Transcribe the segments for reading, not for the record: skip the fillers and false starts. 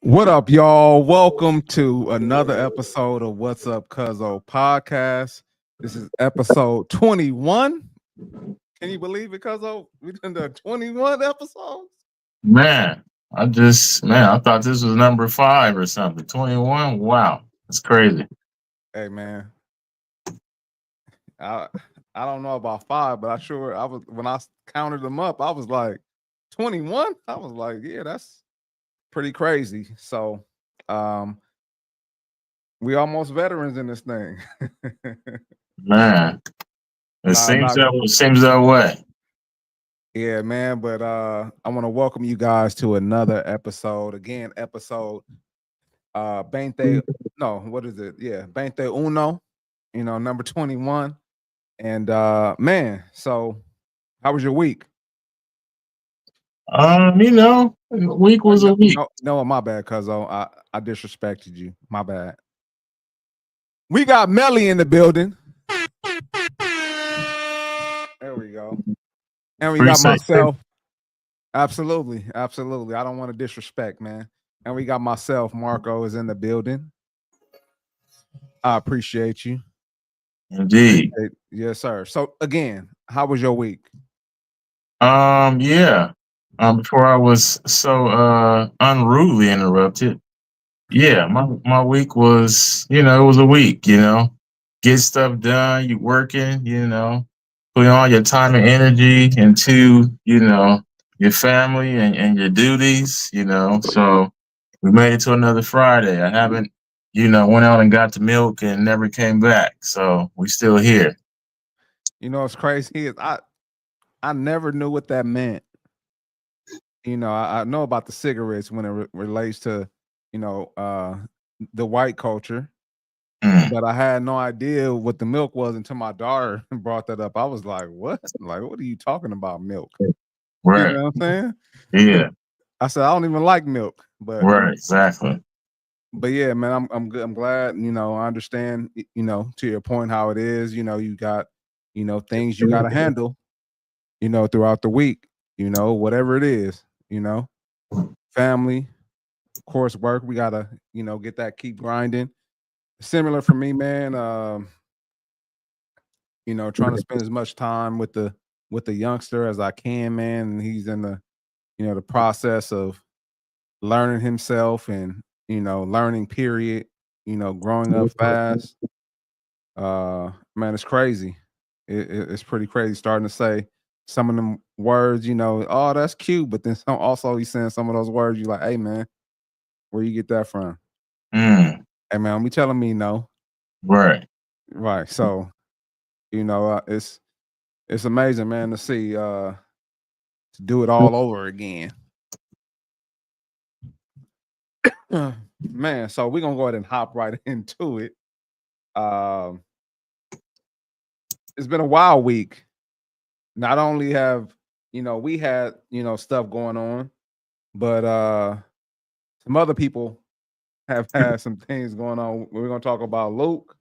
What up, y'all? Welcome to another episode of What's Up CuZZo podcast. This is episode 21. Can you believe it, CuZZo? We've done 21 episodes. Man, I thought this was number 5 or something. 21? Wow. That's crazy. Hey, man. I don't know about 5, but I was when I counted them up, I was like 21. I was like, yeah, that's pretty crazy. So we almost veterans in this thing. Man. It seems that way. Yeah, man. But I want to welcome you guys to another episode. Again, episode 20. No, what is it? Yeah, 21. Number 21. And man, so how was your week? Week was a week. No, my bad, CuZZo. I disrespected you. My bad. We got Melly in the building. There we go. And we got myself. Absolutely. I don't want to disrespect, man. And we got myself. Marco is in the building. I appreciate you. Indeed. Yes, sir. So again, how was your week? Yeah. Before I was so unruly interrupted. Yeah, my week was, it was a week, Get stuff done, you working, putting all your time and energy into, your family and your duties, So we made it to another Friday. I haven't, went out and got the milk and never came back. So we still here. What's crazy is I never knew what that meant. I know about the cigarettes when it relates to, the white culture. But I had no idea what the milk was until my daughter brought that up. I was like, what? Like, what are you talking about, milk? Right. You know what I'm saying? Yeah. I said, I don't even like milk. But right, exactly. But yeah, man, I'm good. I'm glad, I understand, to your point how it is, you got, things you gotta handle, throughout the week, whatever it is, family, of course, work. We gotta, get that, keep grinding. Similar for me, man. Trying to spend as much time with the youngster as I can, man. And he's in the, the process of learning himself and, learning period, growing up fast. Man, it's crazy. It's pretty crazy starting to say some of them words, oh, that's cute. But then also he's saying some of those words, you're like, hey, man, where you get that from? Hey, man, you telling me no. Right. So, it's amazing, man, to see to do it all over again. Man, so we're gonna go ahead and hop right into it. It's been a wild week. Not only have we had stuff going on, but some other people have had some things going on. We're gonna talk about Luke.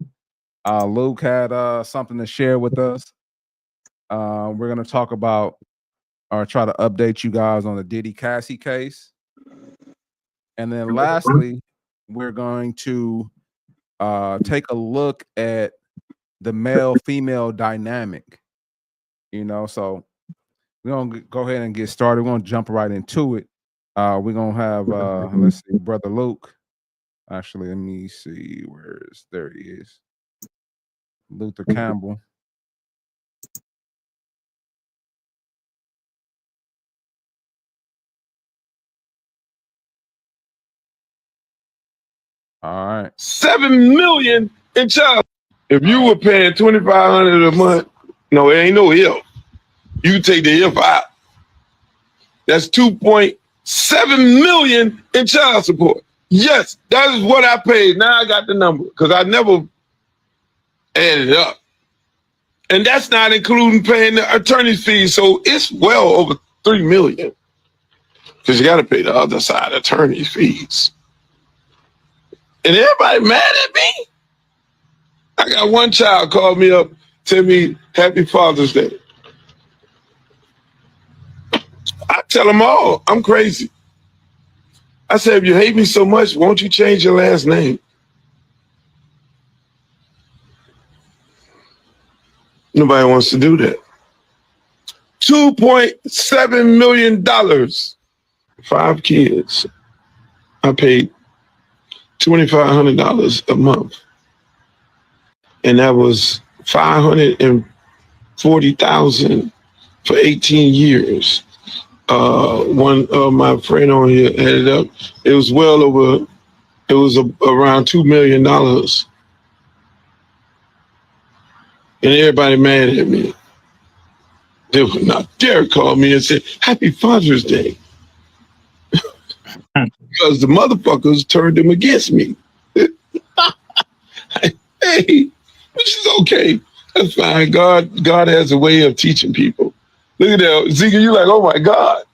Luke had something to share with us. We're gonna talk about or try to update you guys on the Diddy Cassie case. And then lastly, we're going to take a look at the male-female dynamic. So we're gonna go ahead and get started. We're gonna jump right into it. We're gonna have let's see, Brother Luke. Actually, let me see there he is. Luther Campbell. All right. 7 million in child. If you were paying $2,500 a month, no, it ain't no if. You can take the if out. That's 2.7 million in child support. Yes, that is what I paid. Now I got the number because I never added it up. And that's not including paying the attorney's fees. So it's well over 3 million because you got to pay the other side attorney's fees. And everybody mad at me. I got one child call me up, tell me Happy Father's Day. I tell them all I'm crazy. I said, if you hate me so much, won't you change your last name? Nobody wants to do that. $2.7 million. 5 kids. I paid $2,500 a month. And that was $540,000 for 18 years. One of my friend on here added up. It was well over, it was around $2 million. And everybody mad at me. They would not dare call me and say, Happy Father's Day. Because the motherfuckers turned them against me. Hey, which is okay. That's fine. God has a way of teaching people. Look at that. Zeke, you like, oh my God.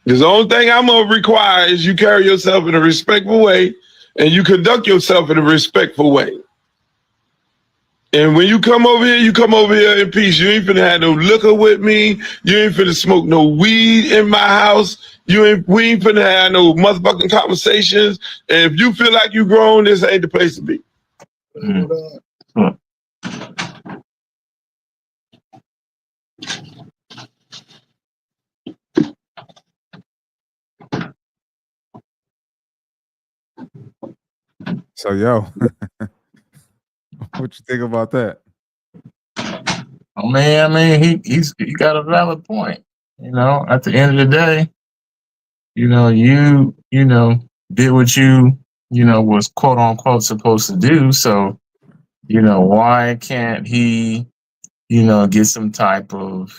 Because the only thing I'm going to require is you carry yourself in a respectful way and you conduct yourself in a respectful way. And when you come over here in peace. You ain't finna have no liquor with me. You ain't finna smoke no weed in my house. We ain't finna have no motherfucking conversations. And if you feel like you grown, this ain't the place to be. So, yo, what you think about that? Oh man, I mean, he got a valid point. You know, at the end of the day, you did what you was quote unquote supposed to do. So, why can't he, get some type of,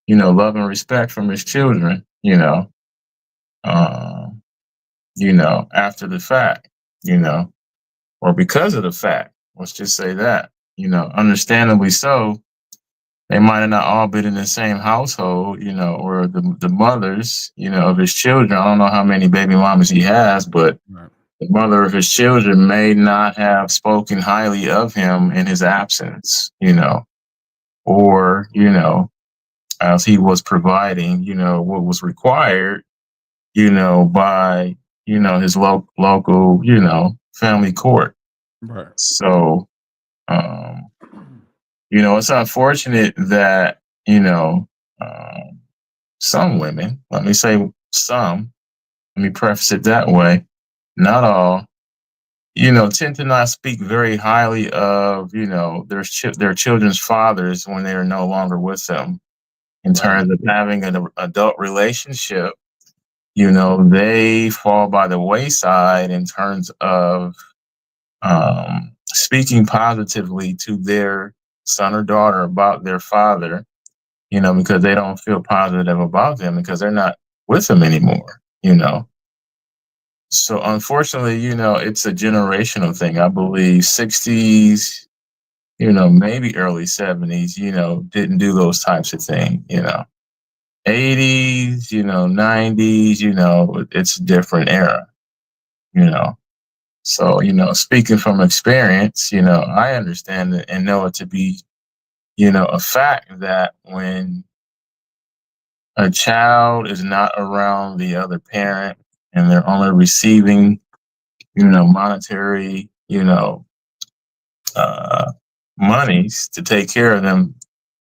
love and respect from his children, after the fact, or because of the fact. Let's just say that, understandably so. They might have not all been in the same household, or the mothers, of his children. I don't know how many baby mamas he has, but the mother of his children may not have spoken highly of him in his absence, or, as he was providing, what was required, by, his local, family court. Right. So, it's unfortunate that, some women, let me say some, let me preface it that way, not all, tend to not speak very highly of, their children's fathers when they are no longer with them. In terms of having an adult relationship, they fall by the wayside in terms of speaking positively to their son or daughter about their father, because they don't feel positive about them because they're not with them anymore, So unfortunately, it's a generational thing. I believe 60s, maybe early 70s, didn't do those types of things, 80s, 90s, it's a different era, So, speaking from experience, I understand it and know it to be, a fact that when a child is not around the other parent and they're only receiving, monetary, monies to take care of them,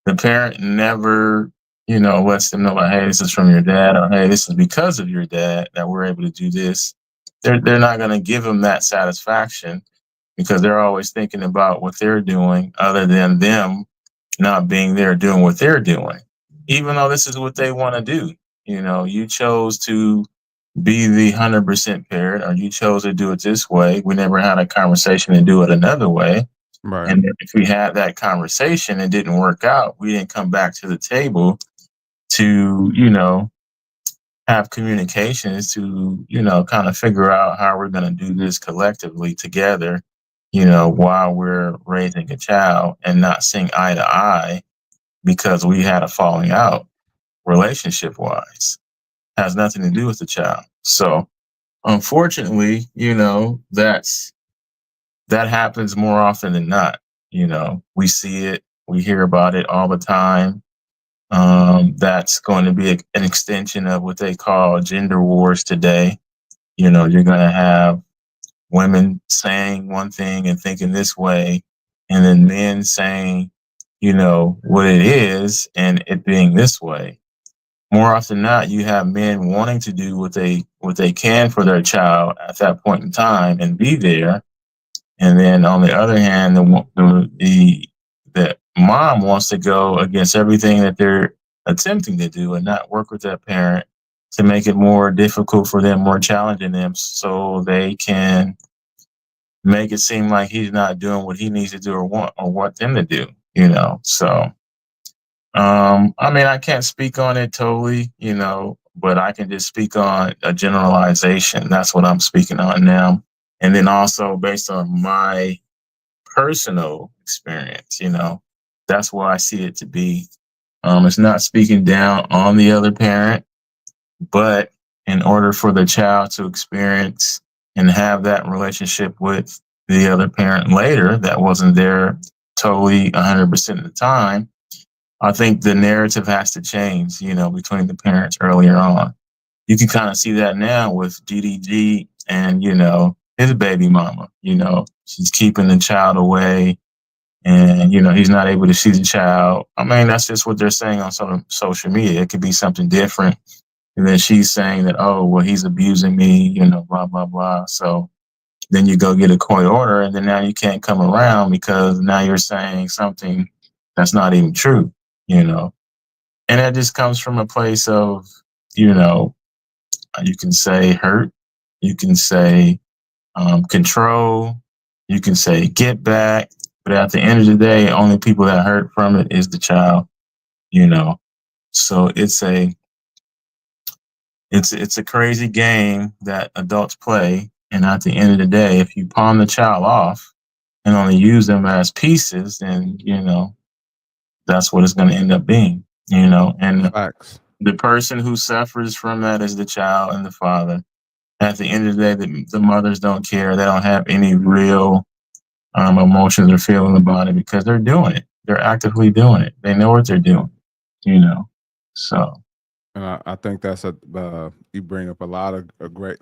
the parent never, lets them know, like, hey, this is from your dad, or hey, this is because of your dad that we're able to do this. They're not going to give them that satisfaction because they're always thinking about what they're doing other than them not being there doing what they're doing. Even though this is what they want to do, you chose to be the 100% parent, or you chose to do it this way. We never had a conversation to do it another way. Right. And if we had that conversation and it didn't work out, we didn't come back to the table to, have communications to, kind of figure out how we're going to do this collectively together, while we're raising a child and not seeing eye to eye because we had a falling out relationship wise. Has nothing to do with the child. So unfortunately, that happens more often than not. We see it, we hear about it all the time. That's going to be an extension of what they call gender wars today. You're going to have women saying one thing and thinking this way, and then men saying, what it is and it being this way. More often than not, you have men wanting to do what they can for their child at that point in time and be there. And then on the other hand, the mom wants to go against everything that they're attempting to do and not work with that parent to make it more difficult for them, more challenging them, so they can make it seem like he's not doing what he needs to do or want them to do. So I mean, I can't speak on it totally, but I can just speak on a generalization. That's what I'm speaking on now. And then also based on my personal experience, that's where I see it to be. It's not speaking down on the other parent, but in order for the child to experience and have that relationship with the other parent later that wasn't there totally 100% of the time, I think the narrative has to change, between the parents earlier on. You can kind of see that now with DDG and, his baby mama. She's keeping the child away and, he's not able to see the child. I mean, that's just what they're saying on some social media. It could be something different. And then she's saying that, oh, well, he's abusing me, blah, blah, blah. So then you go get a court order and then now you can't come around because now you're saying something that's not even true, And that just comes from a place of, you can say hurt, you can say control, you can say get back. But at the end of the day, only people that hurt from it is the child, So it's a crazy game that adults play. And at the end of the day, if you pawn the child off and only use them as pieces, then, that's what it's going to end up being, and Facts. the person who suffers from that is the child and the father. At the end of the day, the mothers don't care. They don't have any real emotions or feeling about it because they're doing it. They're actively doing it. They know what they're doing, So. And I think that's you bring up a lot of great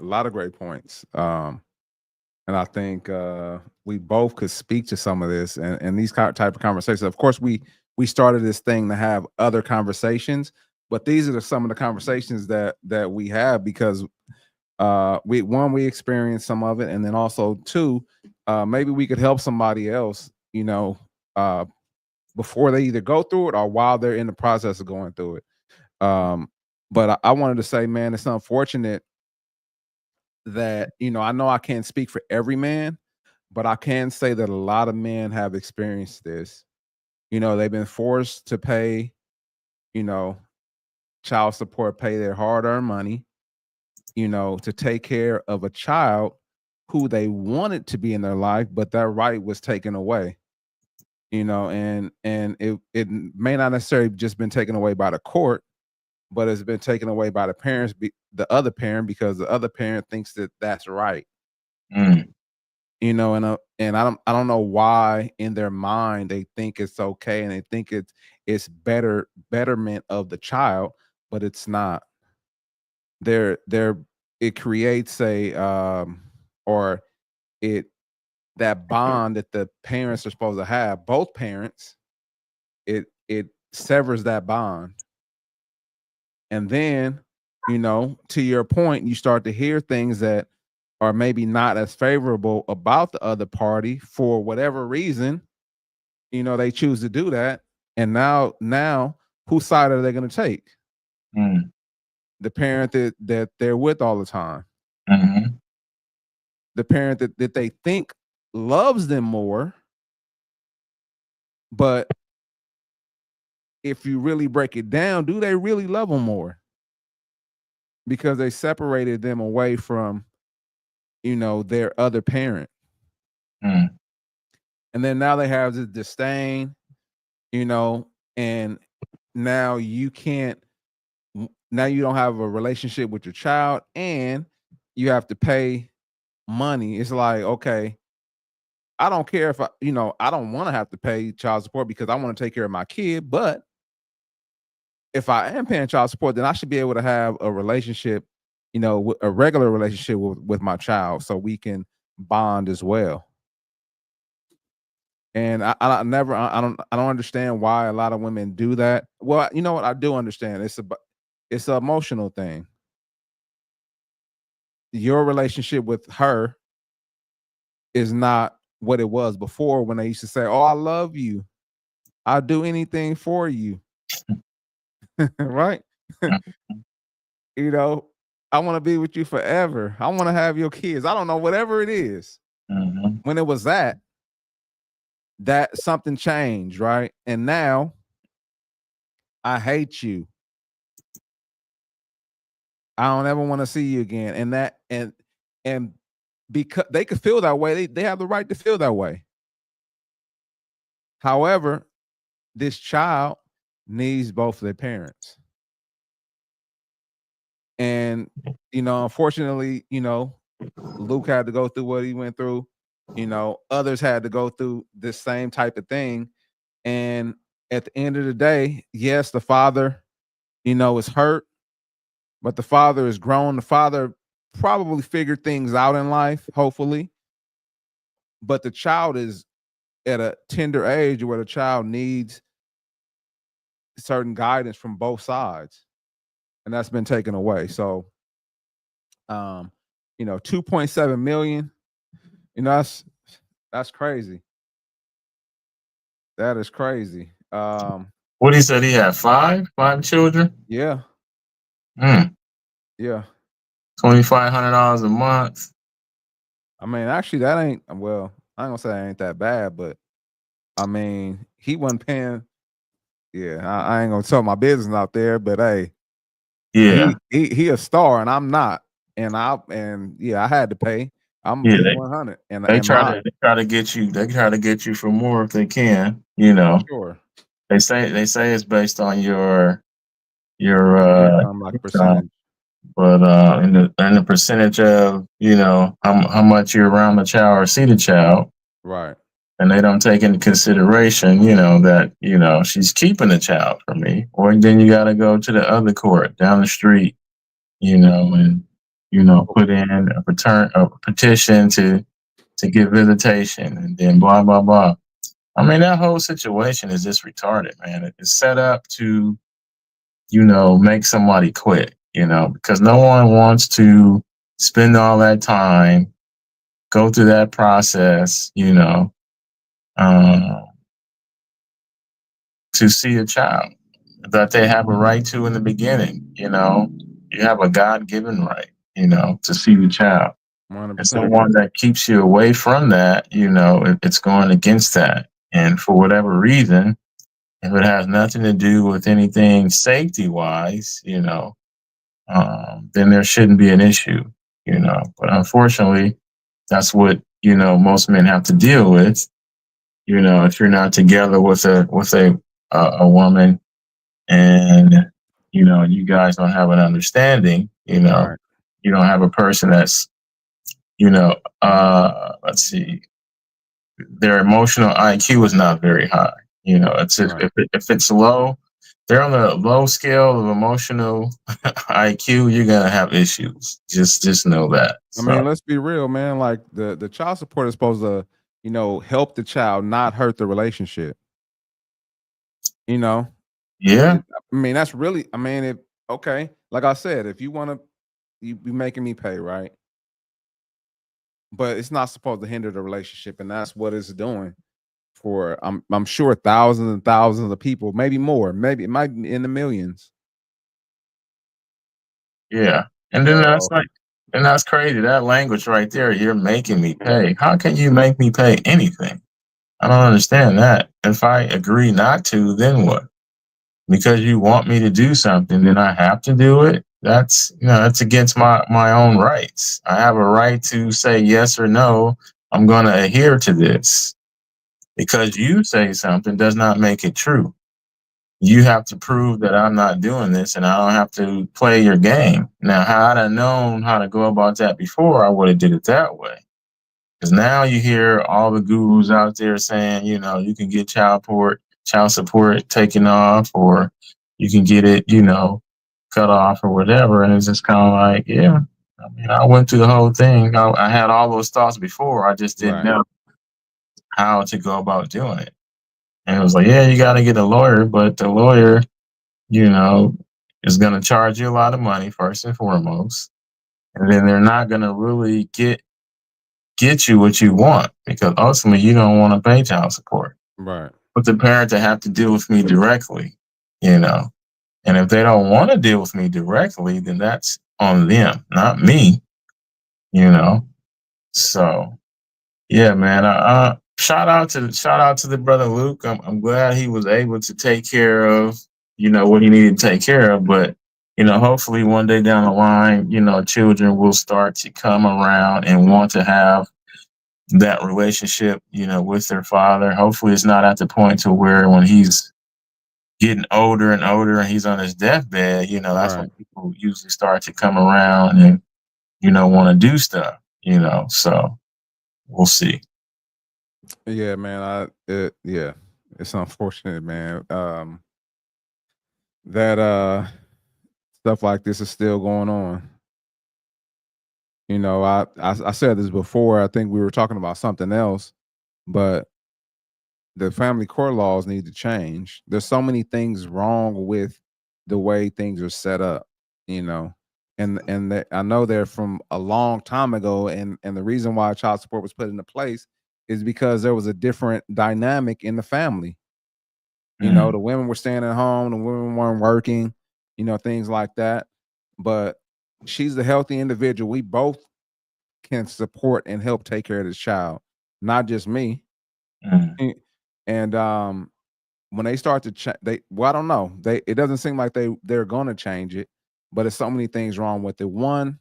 points. And I think we both could speak to some of this and these type of conversations. Of course, we started this thing to have other conversations, but these are some of the conversations that we have because we experienced some of it, and then also two, maybe we could help somebody else, before they either go through it or while they're in the process of going through it. But I wanted to say, man, it's unfortunate that, I know I can't speak for every man, but I can say that a lot of men have experienced this. They've been forced to pay, child support, pay their hard-earned money, to take care of a child who they wanted to be in their life, but that right was taken away. And it may not necessarily just been taken away by the court, but it's been taken away by the parents, the other parent, because the other parent thinks that that's right. Mm. And I don't know why in their mind they think it's okay and they think it's betterment of the child, but it's not. It creates or it that bond that the parents are supposed to have, both parents, it severs that bond. And then, to your point, you start to hear things that are maybe not as favorable about the other party for whatever reason. They choose to do that. And now whose side are they going to take? Mm. The parent that they're with all the time. Mm-hmm. The parent that they think loves them more. But if you really break it down, do they really love them more? Because they separated them away from, their other parent. Mm. And then now they have this disdain, and now you don't have a relationship with your child and you have to pay money. It's like, okay, I don't care if I don't want to have to pay child support because I want to take care of my kid, but if I am paying child support, then I should be able to have a relationship, a regular relationship with my child, so we can bond as well. And I never, I don't understand why a lot of women do that. Well, you know what? I do understand. It's an emotional thing. Your relationship with her is not what it was before, when they used to say, "Oh, I love you. I'll do anything for you." Right? I want to be with you forever. I want to have your kids. I don't know, whatever it is. Mm-hmm. When it was that something changed, right? And now I hate you. I don't ever want to see you again. And because they could feel that way, they have the right to feel that way. However, this child needs both of their parents. And unfortunately, Luke had to go through what he went through. Others had to go through this same type of thing. And at the end of the day, yes, the father, is hurt, but the father is grown. The father probably figured things out in life, hopefully. But the child is at a tender age where the child needs certain guidance from both sides. And that's been taken away. So, 2.7 million, that's crazy. That is crazy. What he said, he had five children. Yeah. Yeah. $2,500 a month. I mean, actually, that ain't, well, I ain't gonna say it ain't that bad, but I mean, he wasn't paying. Yeah, I ain't gonna tell my business out there, but hey, Yeah, he a star and I'm not, and I had to pay. I'm gonna yeah. keep 100, and They my try to get you. They try to get you for more if they can. sure They say it's based on your income, like income, percentage, but in the percentage of how much you're around the child or see the child, right? and they don't take into consideration that she's keeping the child from me, or then you got to go to the other court down the street, and put in a petition to get visitation, and then blah blah blah. I mean, that whole situation is just retarded, man. It's set up to, make somebody quit, because no one wants to spend all that time, go through that process, uh, to see a child that they have a right to in the beginning. You have a God given right, to see the child. And 100%. someone that keeps you away from that, it's going against that. And for whatever reason, if it has nothing to do with anything safety wise, then there shouldn't be an issue, But unfortunately, that's what most men have to deal with. If you're not together with a woman, and you guys don't have an understanding, Right. you don't have a person that's let's see, their emotional IQ is not very high. It's Right. if it's low, they're on the low scale of emotional IQ, you're gonna have issues. Just know that. I mean, So let's be real, man. Like the child support is supposed to, help the child, not hurt the relationship. yeah, I mean, that's really, I mean, okay, like I said, if you want to, you be making me pay, right? But it's not supposed to hinder the relationship, and that's what it's doing for, I'm sure, thousands and thousands of people, maybe more, maybe it might be in the millions. yeah. And then So, that's crazy. That language right there, you're making me pay. How can you make me pay anything? I don't understand that. If I agree not to, then what? Because you want me to do something, then I have to do it. That's against my own rights. I have a right to say yes or no. I'm going to adhere to this. Because you say something does not make it true. You have to prove that I'm not doing this, and I don't have to play your game. Now, had I known how to go about that before, I would have did it that way. Because now you hear all the gurus out there saying, you can get child support taken off, or, you can get it, cut off or whatever. And it's just kind of like, yeah. I mean, I went through the whole thing. I had all those thoughts before. I just didn't know how to go about doing it. And it was like, yeah, you got to get a lawyer, but the lawyer, is going to charge you a lot of money first and foremost. And then they're not going to really get you what you want, because ultimately you don't want to pay child support. Right. But the parents have to deal with me directly, And if they don't want to deal with me directly, then that's on them, not me, So, yeah, man. Shout out to the brother Luke. I'm glad he was able to take care of, what he needed to take care of. But, hopefully one day down the line, children will start to come around and want to have that relationship, with their father. Hopefully it's not at the point to where when he's getting older and older and he's on his deathbed, that's when people usually start to come around and, want to do stuff, So we'll see. Yeah, man. It's unfortunate, man. That stuff like this is still going on. I said this before. I think we were talking about something else, but the family court laws need to change. There's so many things wrong with the way things are set up, and I know they're from a long time ago, and the reason why child support was put into place is because there was a different dynamic in the family. The women were staying at home, the women weren't working, things like that. But she's a healthy individual. We both can support and help take care of this child, not just me. And when they start to I don't know. It doesn't seem like they're going to change it, but there's so many things wrong with it. One,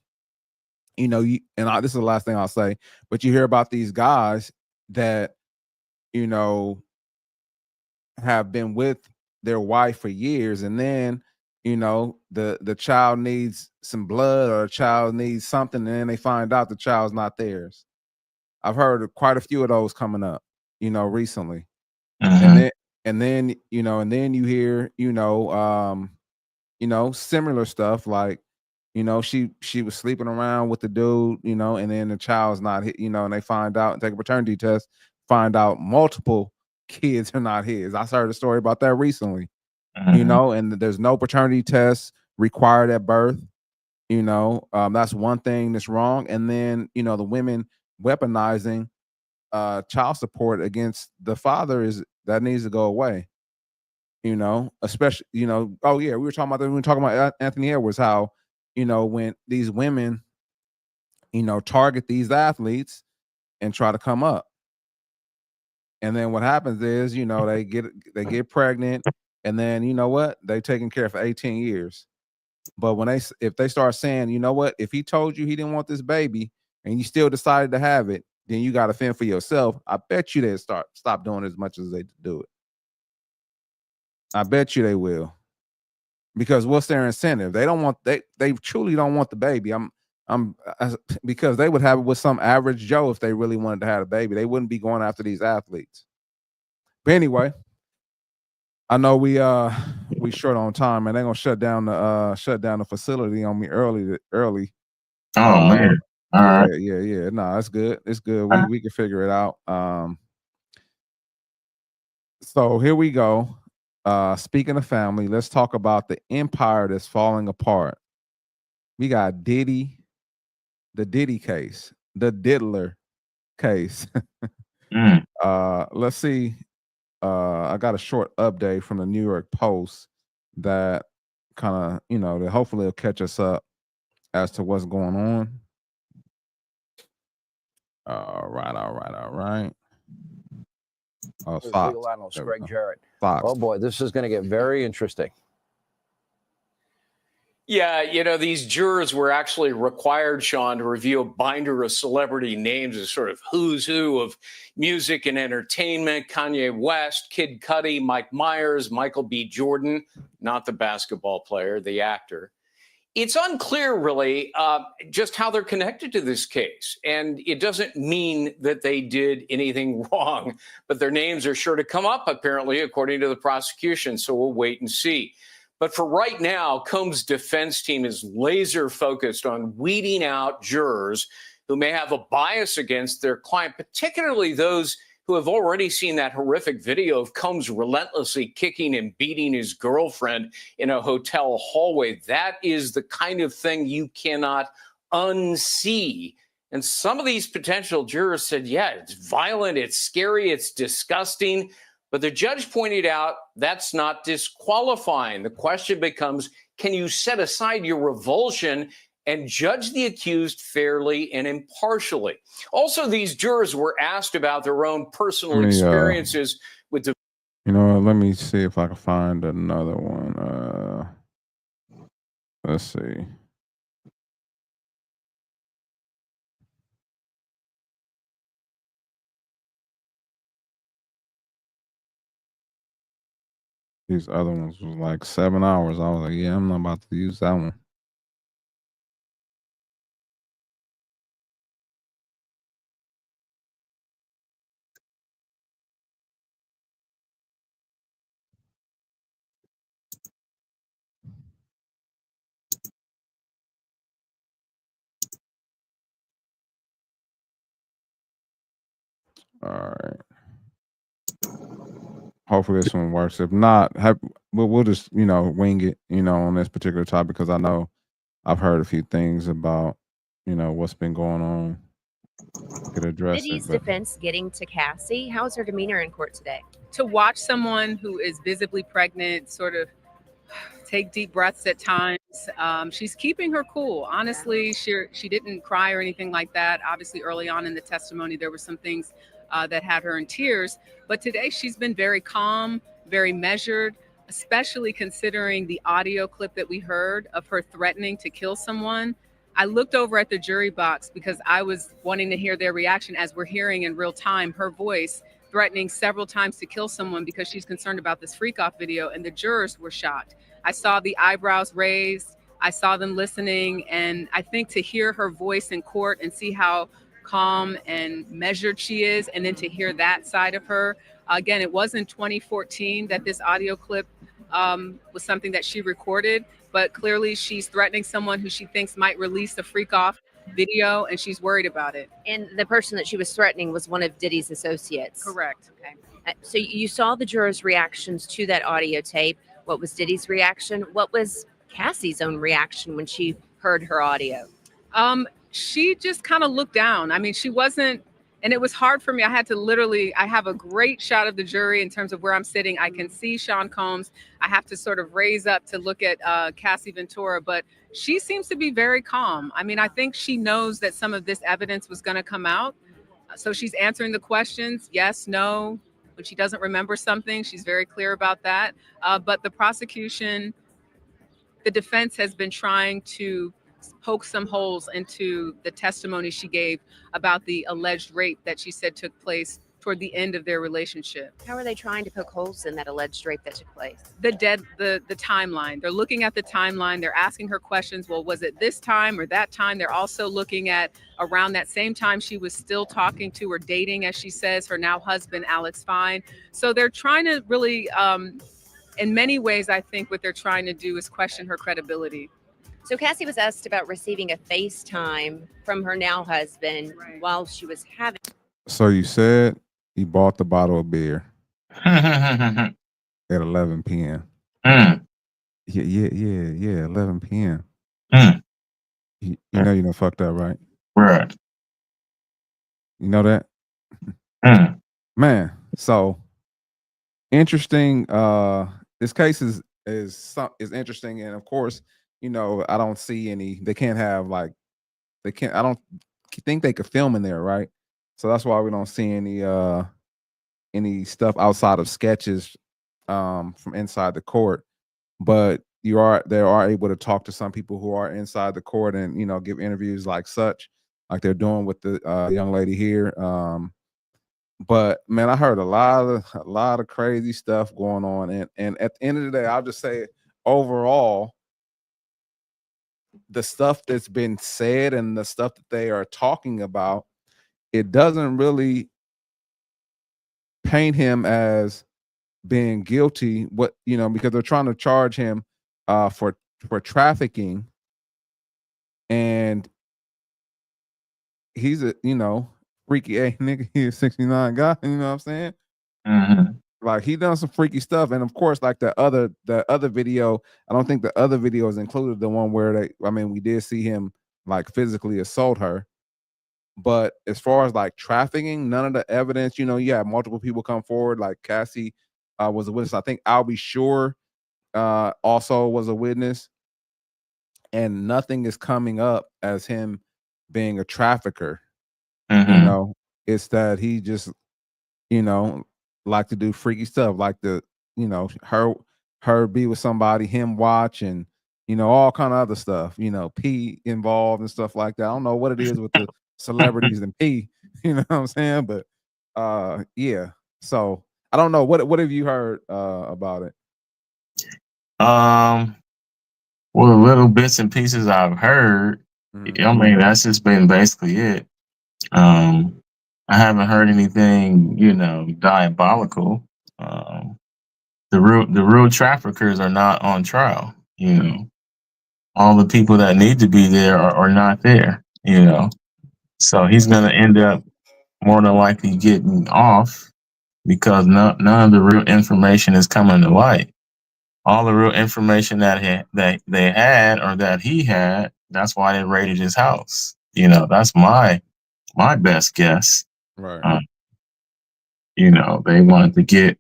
this is the last thing I'll say, but you hear about these guys that have been with their wife for years, and then the child needs some blood or a child needs something, and then they find out the child's not theirs. I've heard of quite a few of those coming up, recently. And then you hear, similar stuff like, she was sleeping around with the dude, and then the child's not, and they find out and take a paternity test, find out multiple kids are not his. I heard a story about that recently, and there's no paternity test required at birth. That's one thing that's wrong. And then, the women weaponizing child support against the father that needs to go away. Especially, oh yeah, we were talking about Anthony Edwards, how, when these women, target these athletes and try to come up. And then what happens is, they get pregnant, and then you know what? They taken care of for 18 years. But if they start saying, if he told you he didn't want this baby and you still decided to have it, then you got to fend for yourself. I bet you they'll stop doing as much as they do it. I bet you they will, because what's their incentive? They truly don't want the baby. Because they would have it with some average Joe if they really wanted to have a baby. They wouldn't be going after these athletes. But anyway, I know we short on time, and they're gonna shut down the facility on me early. Oh man. All right. Yeah. No, it's good. It's good. We can figure it out. So here we go. Speaking of family, let's talk about the empire that's falling apart. We got Diddy, the Diddy case, the Diddler case. Let's see. I got a short update from the New York Post that kind of, that hopefully will catch us up as to what's going on. All right. Oh, legal analyst Greg Jarrett. Fox. Oh boy, this is going to get very interesting. Yeah, these jurors were actually required, Sean, to review a binder of celebrity names, a sort of who's who of music and entertainment: Kanye West, Kid Cudi, Mike Myers, Michael B. Jordan, not the basketball player, the actor. It's unclear, really, just how they're connected to this case. And it doesn't mean that they did anything wrong, but their names are sure to come up, apparently, according to the prosecution. So we'll wait and see. But for right now, Combs' defense team is laser focused on weeding out jurors who may have a bias against their client, particularly those who have already seen that horrific video of Combs relentlessly kicking and beating his girlfriend in a hotel hallway. That is the kind of thing you cannot unsee. And some of these potential jurors said, yeah, it's violent, it's scary, it's disgusting. But the judge pointed out that's not disqualifying. The question becomes, can you set aside your revulsion and judge the accused fairly and impartially? Also, these jurors were asked about their own personal experiences with the. You know what? Let me see if I can find another one. Let's see. These other ones was like 7 hours. I was like, yeah, I'm not about to use that one. All right. Hopefully this one works. If not, we'll just, wing it, on this particular topic, because I know I've heard a few things about, what's been going on. Could address Diddy's it. defense getting to Cassie. How is her demeanor in court today? To watch someone who is visibly pregnant sort of take deep breaths at times. She's keeping her cool. Honestly, she didn't cry or anything like that. Obviously, early on in the testimony, there were some things that had her in tears. But today, she's been very calm, very measured, especially considering the audio clip that we heard of her threatening to kill someone. I looked over at the jury box because I was wanting to hear their reaction, as we're hearing in real time her voice threatening several times to kill someone because she's concerned about this freak off video, and the jurors were shocked. I saw the eyebrows raised, I saw them listening, and I think to hear her voice in court and see how calm and measured she is, and then to hear that side of her. Again, it was in 2014 that this audio clip was something that she recorded, but clearly she's threatening someone who she thinks might release a freak off video, and she's worried about it. And the person that she was threatening was one of Diddy's associates. Correct. Okay. So you saw the jurors' reactions to that audio tape. What was Diddy's reaction? What was Cassie's own reaction when she heard her audio? She just kind of looked down. I mean, she wasn't, and it was hard for me. I have a great shot of the jury in terms of where I'm sitting. I can see Sean Combs. I have to sort of raise up to look at Cassie Ventura, but she seems to be very calm. I mean, I think she knows that some of this evidence was going to come out. So she's answering the questions, yes, no. When she doesn't remember something, she's very clear about that. But the prosecution, the defense has been trying to poke some holes into the testimony she gave about the alleged rape that she said took place toward the end of their relationship. How are they trying to poke holes in that alleged rape that took place? The timeline. They're looking at the timeline. They're asking her questions. Well, was it this time or that time? They're also looking at around that same time she was still talking to or dating, as she says, her now husband, Alex Fine. So they're trying to really, in many ways, I think what they're trying to do is question her credibility. So Cassie was asked about receiving a FaceTime from her now husband while she was having. So you said he bought the bottle of beer at 11 p.m. Yeah, 11 p.m. You know you done fucked up, right? Right. You know that? Man, so interesting. This case is interesting, and of course, I don't see any. They can't have I don't think they could film in there, right? So that's why we don't see any stuff outside of sketches from inside the court. But they are able to talk to some people who are inside the court and give interviews like they're doing with the young lady here. But man, I heard a lot of crazy stuff going on, and at the end of the day, I'll just say overall, the stuff that's been said and the stuff that they are talking about, it doesn't really paint him as being guilty. Because they're trying to charge him for trafficking, and he's a freaky a nigga. He's a 69 guy. You know what I'm saying? Mm-hmm. Like he done some freaky stuff, and of course, like the other video. I don't think the other video is included. The one where we did see him like physically assault her. But as far as like trafficking, none of the evidence, you have multiple people come forward. Like Cassie was a witness. I think I'll Be Sure also was a witness, and nothing is coming up as him being a trafficker. Mm-hmm. It's that he just like to do freaky stuff, like her be with somebody, him watch, and all kind of other stuff, pee involved and stuff like that. I don't know what it is with the celebrities and pee, you know what I'm saying? But yeah. So I don't know. What have you heard about it? Well, the little bits and pieces I've heard, I mean, that's just been basically it. I haven't heard anything, diabolical. The real traffickers are not on trial. All the people that need to be there are not there. So he's going to end up more than likely getting off because none of the real information is coming to light. All the real information that they had or that he had, that's why they raided his house. That's my best guess. Right. They wanted to get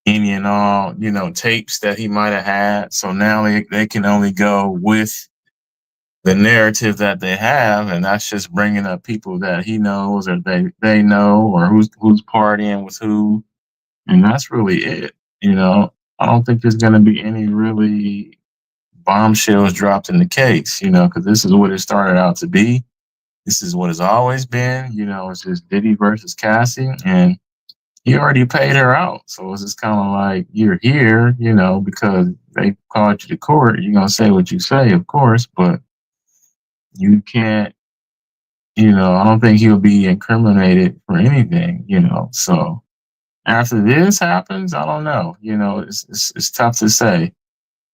any and all, tapes that he might have had. So now they can only go with the narrative that they have, and that's just bringing up people that he knows or they know, or who's partying with who, and that's really it. I don't think there's going to be any really bombshells dropped in the case, because this is what it started out to be. This is what it's always been. It's just Diddy versus Cassie, and he already paid her out. So it's just kind of like, you're here, because they called you to court. You're going to say what you say, of course, but you can't, I don't think he'll be incriminated for anything, So after this happens, I don't know. It's tough to say.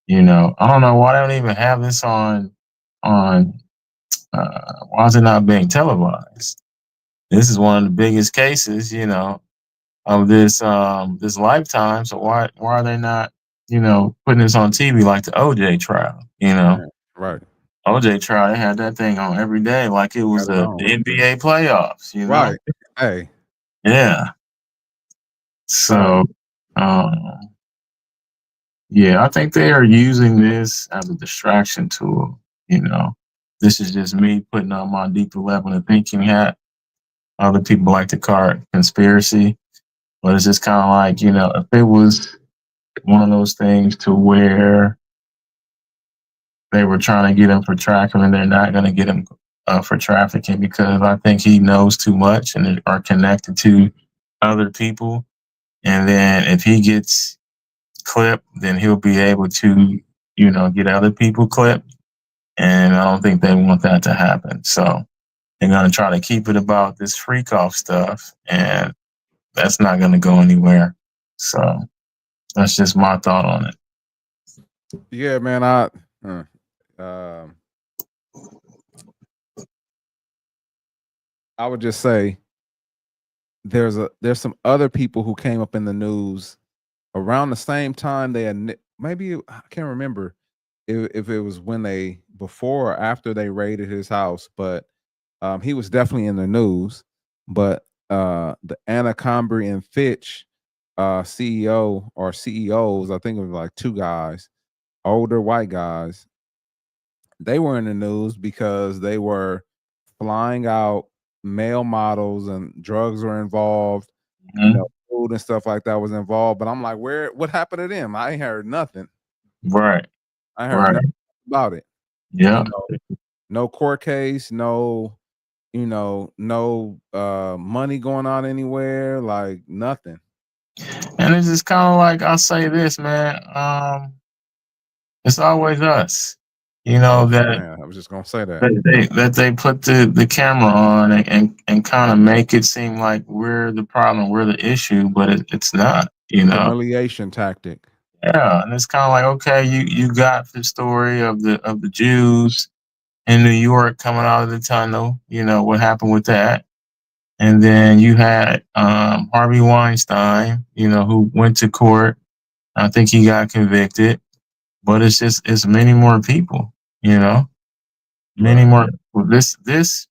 I don't know why they don't even have this on why is it not being televised? This is one of the biggest cases, of this lifetime. So why are they not, putting this on TV like the OJ trial? Right. OJ trial, they had that thing on every day like it was the NBA playoffs, Right. Hey. Yeah. So, yeah, I think they are using this as a distraction tool. This is just me putting on my deeper level of thinking hat. Other people like to call it conspiracy, but it's just kind of like, if it was one of those things to where they were trying to get him for trafficking and they're not going to get him for trafficking because I think he knows too much and are connected to other people. And then if he gets clipped, then he'll be able to, get other people clipped. And I don't think they want that to happen. So they're going to try to keep it about this freak off stuff. And that's not going to go anywhere. So that's just my thought on it. Yeah, man. I would just say there's some other people who came up in the news around the same time. They had, maybe I can't remember if it was before or after they raided his house, but he was definitely in the news. But the Abercrombie and Fitch CEO or CEOs, I think it was like two guys, older white guys. They were in the news because they were flying out male models and drugs were involved. Food and stuff like that was involved. But I'm like, what happened to them? I ain't heard nothing. Right. I heard nothing about it. Yeah. No court case, no money going on anywhere, like nothing. And it's just kind of like, I'll say this, man. It's always us. That I was just gonna say that they put the camera on and kind of make it seem like we're the problem, we're the issue, but it's not. Humiliation tactic. Yeah, and it's kind of like, okay, you got the story of the Jews in New York coming out of the tunnel. You know what happened with that, and then you had Harvey Weinstein. You know, who went to court. I think he got convicted, but it's many more people. You know, many more. This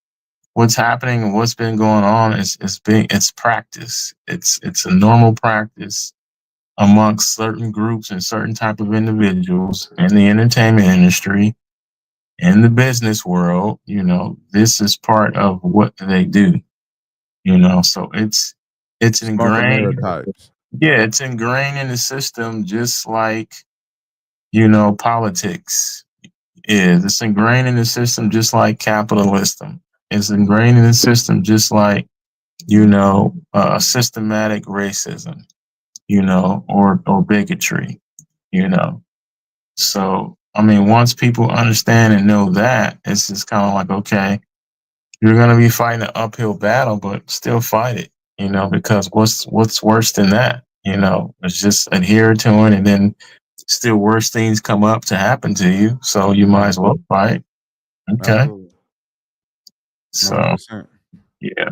what's happening and what's been going on it's practice. It's a normal practice amongst certain groups and certain type of individuals in the entertainment industry, in the business world. You know, this is part of what they do. You know, so it's Smoke and mirror ingrained. types. Yeah, it's ingrained in the system, just like, you know, politics is. It's ingrained in the system, just like capitalism. It's ingrained in the system, just like, you know, systematic racism, you know, or bigotry, you know. So, I mean, once people understand and know that, it's just kind of like, okay, you're going to be fighting an uphill battle, but still fight it, you know, because what's worse than that? You know, it's just adhere to it, and then still worse things come up to happen to you. So you might as well fight. Okay. Absolutely. So, 100%. yeah.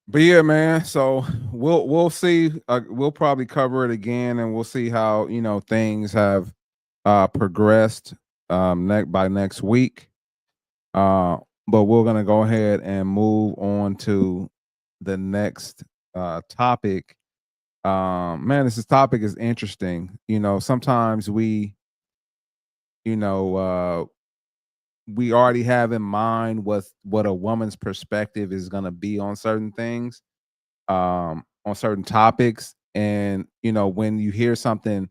But yeah, man. So we'll see. We'll probably cover it again, and we'll see how, you know, things have progressed by next week. But we're gonna go ahead and move on to the next topic. Man, this topic is interesting. You know, sometimes we, you know, we already have in mind what a woman's perspective is gonna be on certain things, on certain topics, and you know, when you hear something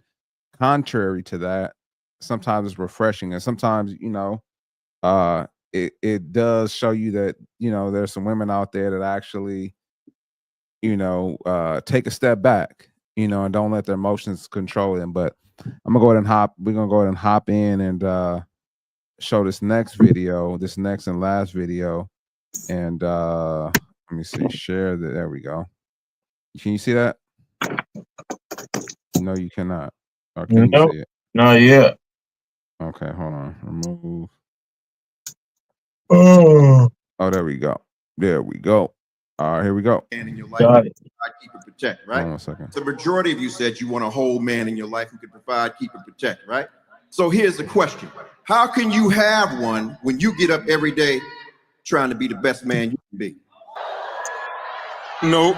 contrary to that, sometimes it's refreshing, and sometimes, you know, it does show you that, you know, there's some women out there that actually, you know, take a step back, you know, and don't let their emotions control them. But we're gonna go ahead and hop in and show this next video, this next and last video. And let me see, share that. There we go. Can you see that? No, you cannot. Or can you see it? Not yet. Okay, hold on. Remove. Oh, There we go. There we go. All right, here we go. Man in your life, got it. keep and protect, right? Hold on a second. The majority of you said you want a whole man in your life who can provide, keep, and protect, right? So here's the question: how can you have one when you get up every day trying to be the best man you can be? No.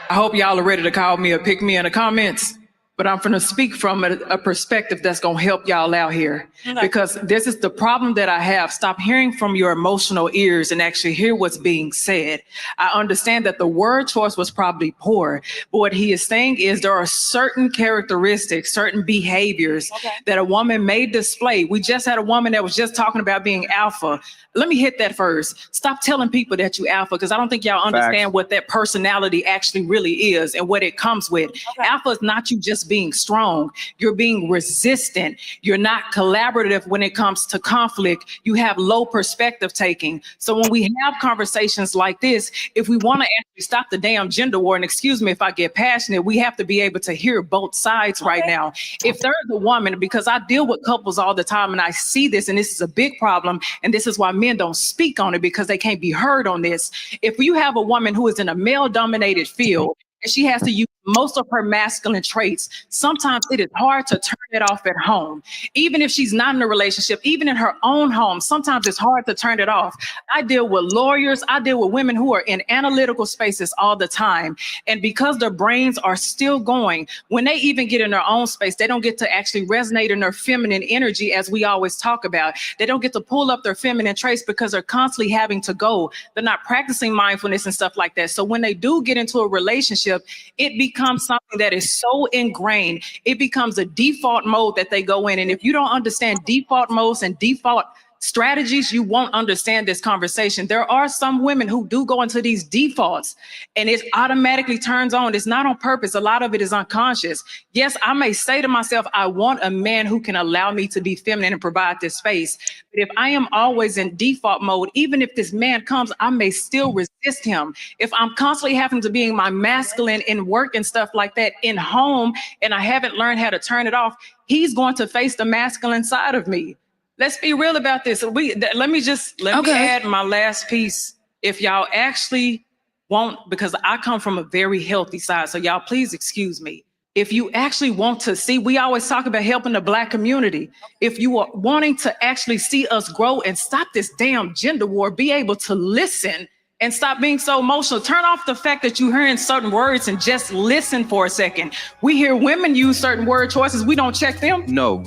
I hope y'all are ready to call me or pick me in the comments, but I'm gonna speak from a perspective that's gonna help y'all out here. Because this is the problem that I have. Stop hearing from your emotional ears and actually hear what's being said. I understand that the word choice was probably poor, but what he is saying is there are certain characteristics, certain behaviors that a woman may display. We just had a woman that was just talking about being alpha. Let me hit that first. Stop telling people that you alpha, because I don't think y'all understand what that personality actually really is and what it comes with. Alpha is not you just being strong. You're being resistant. You're not collaborative when it comes to conflict. You have low perspective taking. So when we have conversations like this, if we want to actually stop the damn gender war, and excuse me if I get passionate, we have to be able to hear both sides right now. If there's a woman, because I deal with couples all the time and I see this, and this is a big problem, and this is why men don't speak on it, because they can't be heard on this. If you have a woman who is in a male-dominated field and she has to use most of her masculine traits, sometimes it is hard to turn it off at home. Even if she's not in a relationship, even in her own home, sometimes it's hard to turn it off. I deal with lawyers, I deal with women who are in analytical spaces all the time. And because their brains are still going, when they even get in their own space, they don't get to actually resonate in their feminine energy, as we always talk about. They don't get to pull up their feminine traits because they're constantly having to go. They're not practicing mindfulness and stuff like that. So when they do get into a relationship, it becomes something that is so ingrained. It becomes a default mode that they go in. And if you don't understand default modes and default strategies, you won't understand this conversation. There are some women who do go into these defaults and it automatically turns on. It's not on purpose. A lot of it is unconscious. Yes, I may say to myself, I want a man who can allow me to be feminine and provide this space. But if I am always in default mode, even if this man comes, I may still resist him. If I'm constantly having to be my masculine in work and stuff like that in home, and I haven't learned how to turn it off, he's going to face the masculine side of me. Let's be real about this. Let me add my last piece. If y'all actually want, because I come from a very healthy side, so y'all please excuse me. If you actually want to see, we always talk about helping the Black community. If you are wanting to actually see us grow and stop this damn gender war, be able to listen and stop being so emotional. Turn off the fact that you're hearing certain words and just listen for a second. We hear women use certain word choices. We don't check them. No.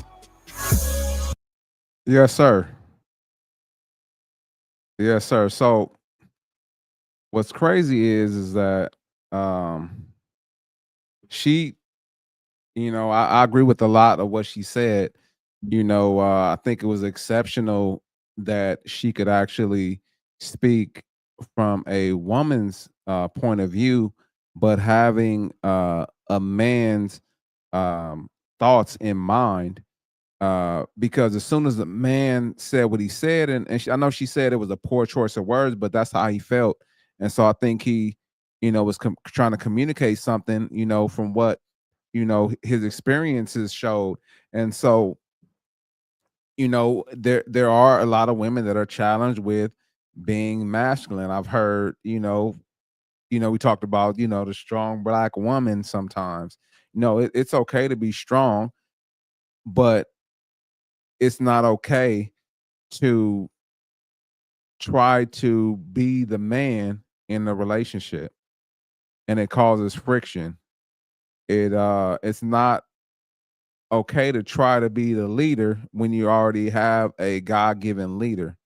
Yes, sir. Yes, sir. So what's crazy is that she, you know, I agree with a lot of what she said. You know, I think it was exceptional that she could actually speak from a woman's point of view, but having a man's thoughts in mind. Because as soon as the man said what he said, and I know she said it was a poor choice of words, but that's how he felt. And so I think he, you know, was trying to communicate something, you know, from what, you know, his experiences showed. And so, you know, there are a lot of women that are challenged with being masculine. I've heard, you know, we talked about, you know, the strong Black woman sometimes. You know, it's okay to be strong, but it's not okay to try to be the man in the relationship, and it causes friction. It's not okay to try to be the leader when you already have a God-given leader.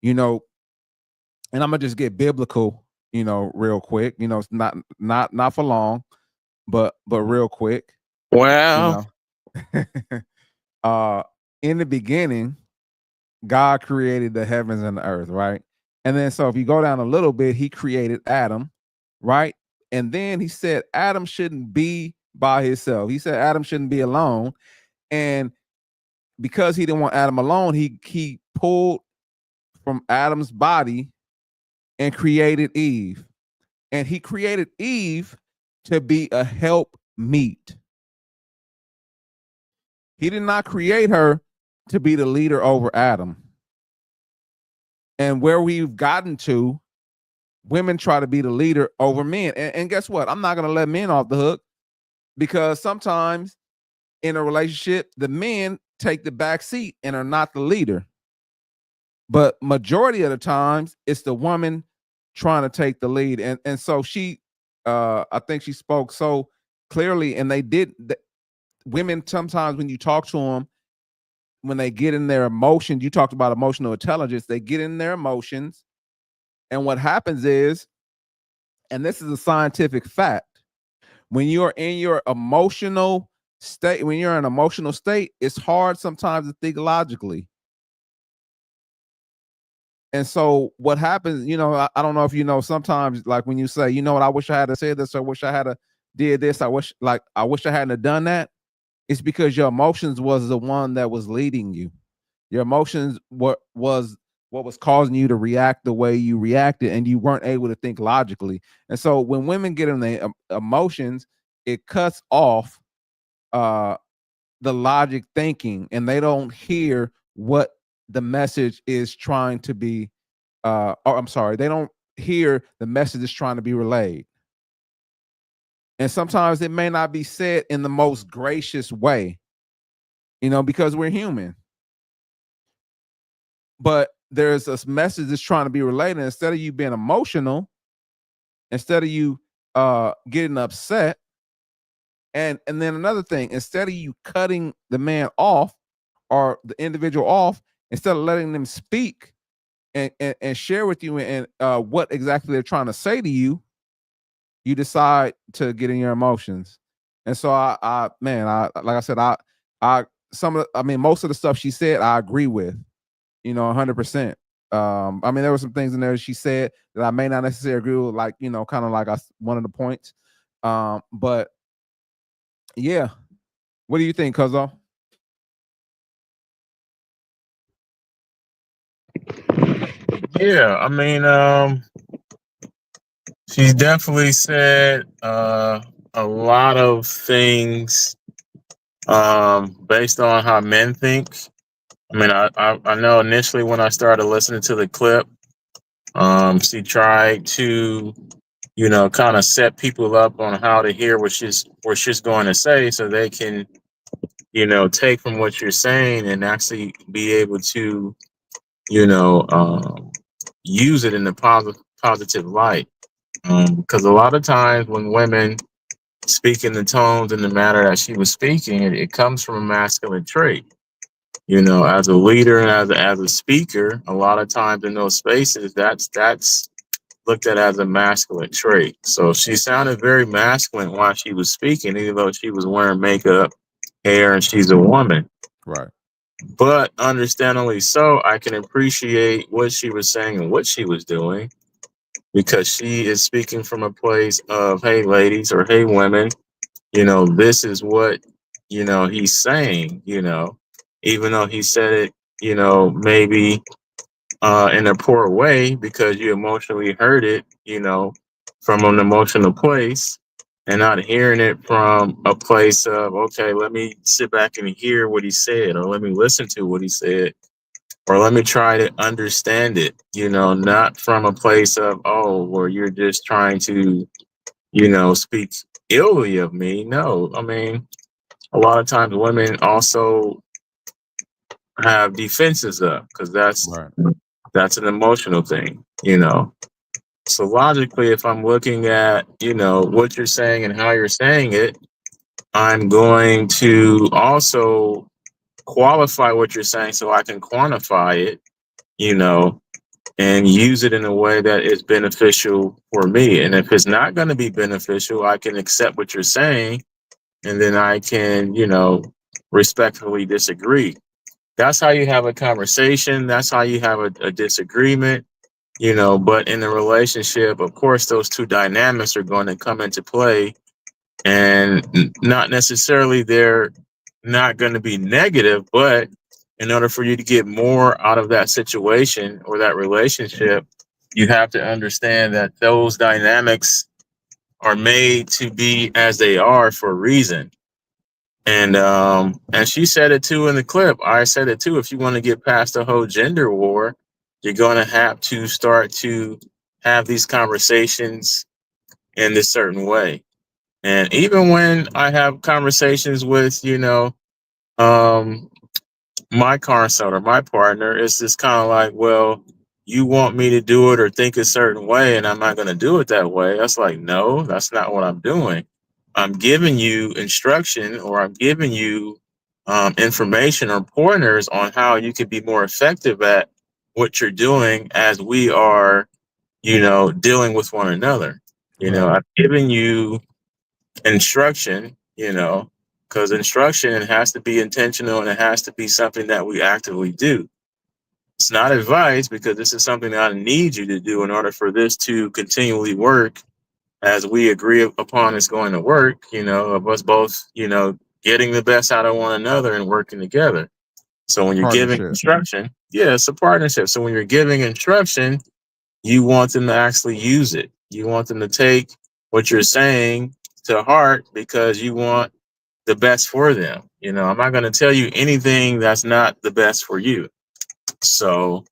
You know, and I'm gonna just get biblical, you know, real quick. You know, it's not for long, but real quick. Wow. You know, in the beginning, God created the heavens and the earth, right? And then so if you go down a little bit, he created Adam, right? And then he said Adam shouldn't be by himself. He said Adam shouldn't be alone. And because he didn't want Adam alone, he pulled from Adam's body and created Eve. And he created Eve to be a help meet. He did not create her to be the leader over Adam. And where we've gotten to, women try to be the leader over men. And guess what? I'm not going to let men off the hook, because sometimes in a relationship, the men take the back seat and are not the leader. But majority of the times, it's the woman trying to take the lead. And so she, I think she spoke so clearly, and women sometimes when you talk to them, when they get in their emotions, you talked about emotional intelligence, they get in their emotions. And what happens is, and this is a scientific fact, when you're in your emotional state, it's hard sometimes to think logically. And so what happens, you know, I don't know if you know, sometimes like when you say, you know what, I wish I had said this, I wish I had did this, I wish I hadn't have done that. It's because your emotions was the one that was leading you. Your emotions was what was causing you to react the way you reacted, and you weren't able to think logically. And so when women get in their emotions, it cuts off the logic thinking, and they don't hear what the message is trying to be, they don't hear the message is trying to be relayed. And sometimes it may not be said in the most gracious way, you know, because we're human. But there's a message that's trying to be relayed. And instead of you being emotional, instead of you getting upset, and then another thing, instead of you cutting the man off or the individual off, instead of letting them speak and share with you and what exactly they're trying to say to you, you decide to get in your emotions. And so I like I said, most of the stuff she said, I agree with. you know, 100%. I mean, there were some things in there she said that I may not necessarily agree with, like, you know, kind of like one of the points. But yeah, what do you think, CuZZo? Yeah, I mean, she's definitely said a lot of things based on how men think. I mean, I know initially when I started listening to the clip, she tried to, you know, kind of set people up on how to hear what she's going to say, so they can, you know, take from what you're saying and actually be able to, you know, use it in a positive light. Because a lot of times when women speak in the tones and the manner that she was speaking, it comes from a masculine trait. You know, as a leader and as a speaker, a lot of times in those spaces, that's looked at as a masculine trait. So she sounded very masculine while she was speaking, even though she was wearing makeup, hair, and she's a woman. Right. But understandably so, I can appreciate what she was saying and what she was doing, because she is speaking from a place of, hey, ladies, or hey, women, you know, this is what, you know, he's saying, you know, even though he said it, you know, maybe in a poor way because you emotionally heard it, you know, from an emotional place, and not hearing it from a place of, okay, let me sit back and hear what he said, or let me listen to what he said, or let me try to understand it, you know, not from a place of, oh, where you're just trying to, you know, speak illy of me. No, I mean, a lot of times women also have defenses up because that's an emotional thing, you know. So logically, if I'm looking at, you know, what you're saying and how you're saying it, I'm going to also qualify what you're saying so I can quantify it, you know, and use it in a way that is beneficial for me. And if it's not going to be beneficial, I can accept what you're saying, and then I can, you know, respectfully disagree. That's how you have a conversation. That's how you have a disagreement, you know. But in a relationship, of course, those two dynamics are going to come into play, and not necessarily they're not going to be negative, but in order for you to get more out of that situation or that relationship, you have to understand that those dynamics are made to be as they are for a reason. And she said it too in the clip. I said it too. If you want to get past the whole gender war, you're going to have to start to have these conversations in this certain way. And even when I have conversations with, you know, my consult or my partner, it's just kind of like, well, you want me to do it or think a certain way, and I'm not going to do it that way. That's like, no, that's not what I'm doing. I'm giving you instruction, or I'm giving you information or pointers on how you can be more effective at what you're doing as we are, you know, dealing with one another. You know, I'm giving you instruction, you know, because instruction has to be intentional and it has to be something that we actively do. It's not advice, because this is something that I need you to do in order for this to continually work as we agree upon it's going to work, you know, of us both, you know, getting the best out of one another and working together. So when you're giving instruction, yeah, it's a partnership. So when you're giving instruction, you want them to actually use it. You want them to take what you're saying to heart, because you want the best for them. You know, I'm not going to tell you anything that's not the best for you. So,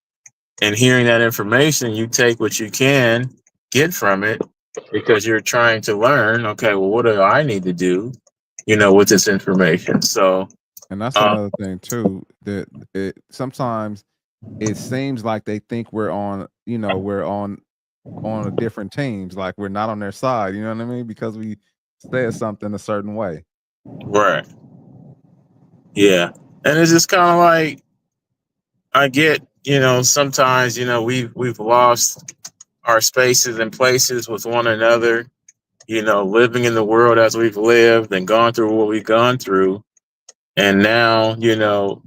in hearing that information, you take what you can get from it, because you're trying to learn, okay, well, what do I need to do, you know, with this information? So, and that's another thing too, that sometimes it seems like they think we're on, you know, we're on different teams, like we're not on their side, you know what I mean? Because we said something a certain way. Right. Yeah. And it's just kind of like, I get, you know, sometimes, you know, we've lost our spaces and places with one another, you know, living in the world as we've lived and gone through what we've gone through. And now, you know,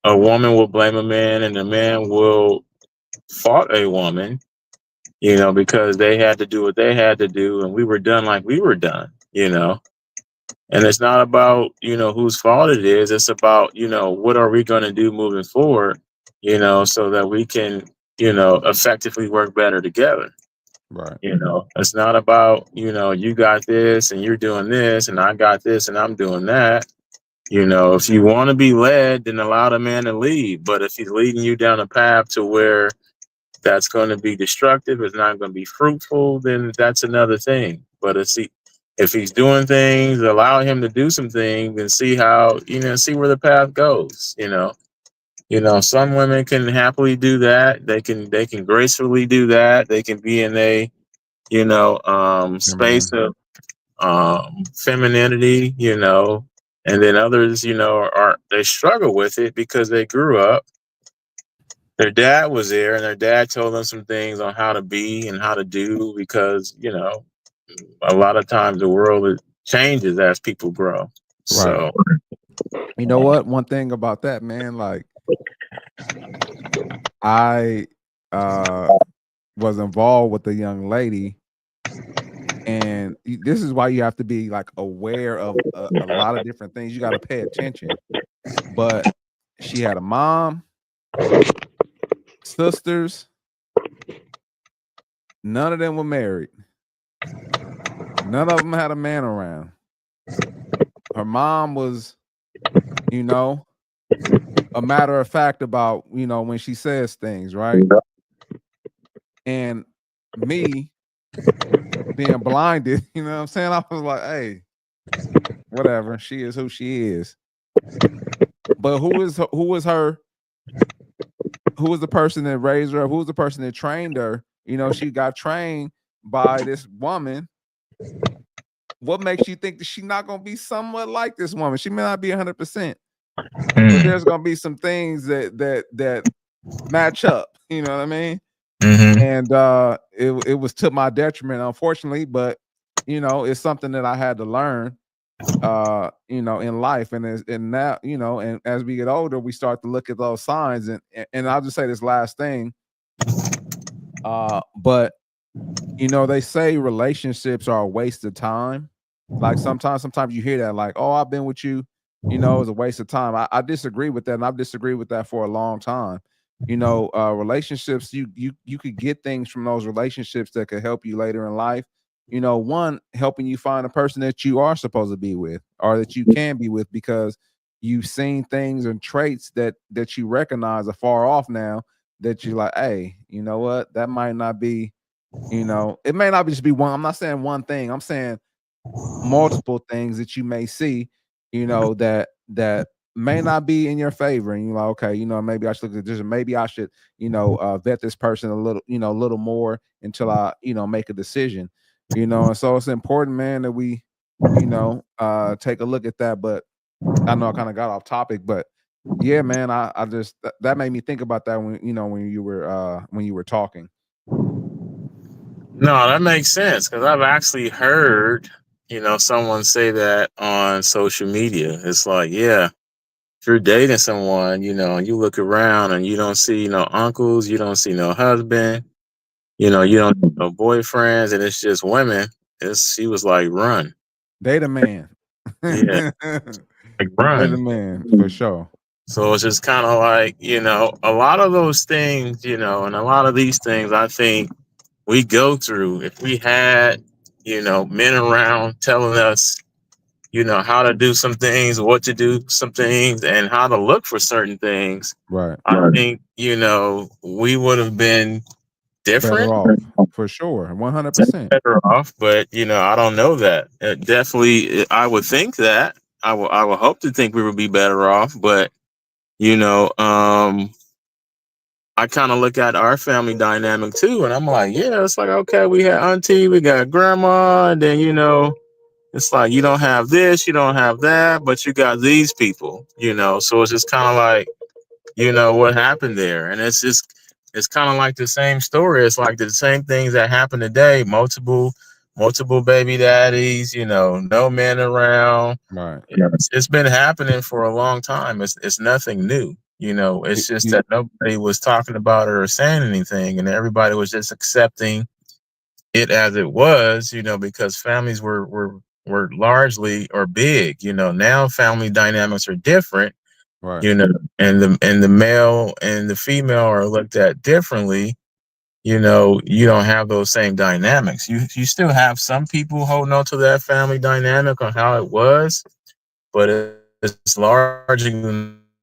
a woman will blame a man and a man will fault a woman, because they had to do what they had to do and we were done like we were done, And it's not about, whose fault it is. It's about, what are we going to do moving forward, so that we can, effectively work better together. Right. It's not about, you got this and you're doing this and I got this and I'm doing that. If you want to be led, then allow the man to lead. But if he's leading you down a path to where that's going to be destructive, it's not going to be fruitful, then that's another thing. But if he's doing things, allow him to do some things and see how, see where the path goes. Some women can happily do that. They can gracefully do that. They can be in a, space of femininity, and then others, they struggle with it because they grew up. Their dad was there and their dad told them some things on how to be and how to do because, a lot of times the world changes as people grow. So, you know what? One thing about that, man, like I was involved with a young lady, and this is why you have to be like aware of a lot of different things. You got to pay attention. But she had a mom, sisters, none of them were married. None of them had a man around. Her mom was, a matter of fact about, when she says things, right? And me being blinded, you know what I'm saying? I was like, hey, whatever. She is who she is. But who was the person that raised her? Who was the person that trained her? She got trained by this woman. What makes you think that she's not going to be somewhat like this woman? She may not be 100%, but there's going to be some things that match up. You know what I mean? mm-hmm. And it was to my detriment, unfortunately. But it's something that I had to learn. In life, and now, and as we get older, we start to look at those signs. And I'll just say this last thing. But they say relationships are a waste of time. Like sometimes you hear that, like, oh, I've been with you, it's a waste of time. I disagree with that, and I've disagreed with that for a long time. Relationships, you could get things from those relationships that could help you later in life. One, helping you find a person that you are supposed to be with, or that you can be with, because you've seen things and traits that you recognize are far off now, that you're like, hey, you know what, that might not be, it may not just be one. I'm not saying one thing. I'm saying multiple things that you may see, that may not be in your favor. And you're like, okay, maybe I should look at this, and maybe I should, vet this person a little more until I, make a decision. And so it's important, man, that we, take a look at that. But I know I kind of got off topic, but yeah, man, I just that made me think about that when you were talking. No, that makes sense because I've actually heard, someone say that on social media. It's like, yeah, if you're dating someone, you look around and you don't see no uncles, you don't see no husband, you don't see no boyfriends, and it's just women. She was like, run. Date a man. Yeah. Like, run. Date a man, for sure. So it's just kind of like, a lot of those things, and a lot of these things, I think we go through. If we had, men around telling us, how to do some things, what to do some things, and how to look for certain things. Right. I think, we would have been different. Better off, for sure. 100%. Better off, but, I don't know that. Definitely, I would think that. I would hope to think we would be better off, but, I kind of look at our family dynamic too, and I'm like, yeah, it's like, okay, we had auntie, we got grandma, and then, it's like, you don't have this, you don't have that, but you got these people, so it's just kind of like, what happened there. And it's kind of like the same story. It's like the same things that happen today, multiple baby daddies, no men around. Right. It's been happening for a long time. It's nothing new. It's just that nobody was talking about it or saying anything, and everybody was just accepting it as it was, because families were largely or big. Now family dynamics are different, Right. And the male and the female are looked at differently. You don't have those same dynamics. You still have some people holding on to that family dynamic on how it was, but it's largely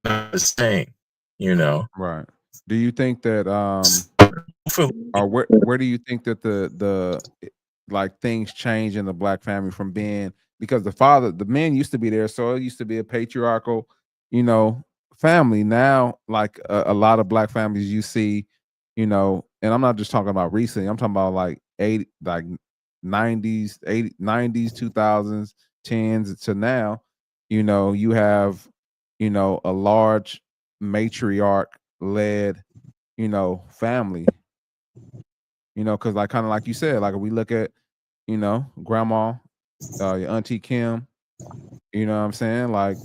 not the same. Right. Do you think that or where do you think that the like things change in the black family from being, because the men used to be there, so it used to be a patriarchal, family. Now, like a lot of black families you see, and I'm not just talking about recently, I'm talking about like 80, like 90s, 80, 90s, 2000s, 10s to now, you have, a large matriarch led, family, because like kind of like you said, like if we look at, grandma, your auntie Kim, you know what I'm saying? Like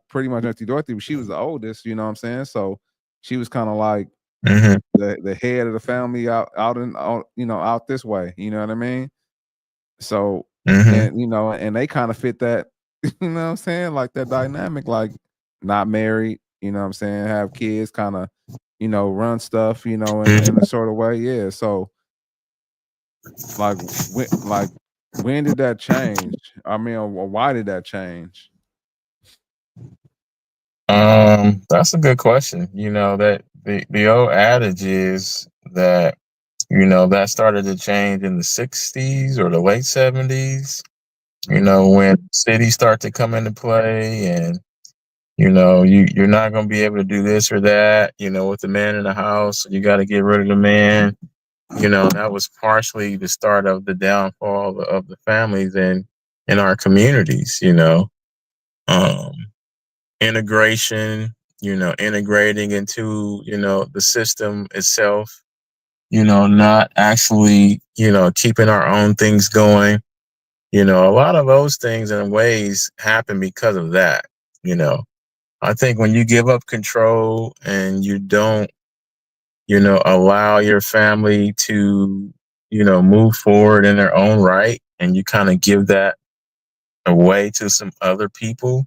pretty much Auntie Dorothy, she was the oldest, you know what I'm saying? So she was kind of like Mhm. the head of the family out this way, you know what I mean? So Mhm. and and they kind of fit that, you know what I'm saying? Like that dynamic, like not married, you know what I'm saying, have kids, kind of, run stuff, in a sort of way. Yeah. So like when did that change? I mean, or why did that change? That's a good question. That the old adage is that that started to change in the 60s or the late 70s. When cities start to come into play, and you're not going to be able to do this or that. With the man in the house, you got to get rid of the man. That was partially the start of the downfall of the families in our communities. Um, Integration, integrating into, the system itself, not actually, keeping our own things going. A lot of those things and ways happen because of that. I think when you give up control and you don't, allow your family to, move forward in their own right, and you kind of give that away to some other people,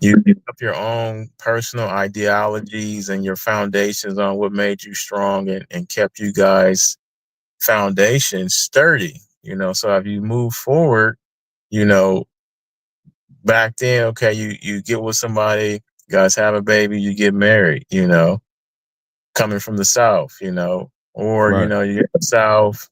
you give up your own personal ideologies and your foundations on what made you strong and kept you guys foundation sturdy. So if you move forward, you know, back then, okay, you get with somebody, you guys have a baby, you get married, coming from the South, or, Right. you get the South,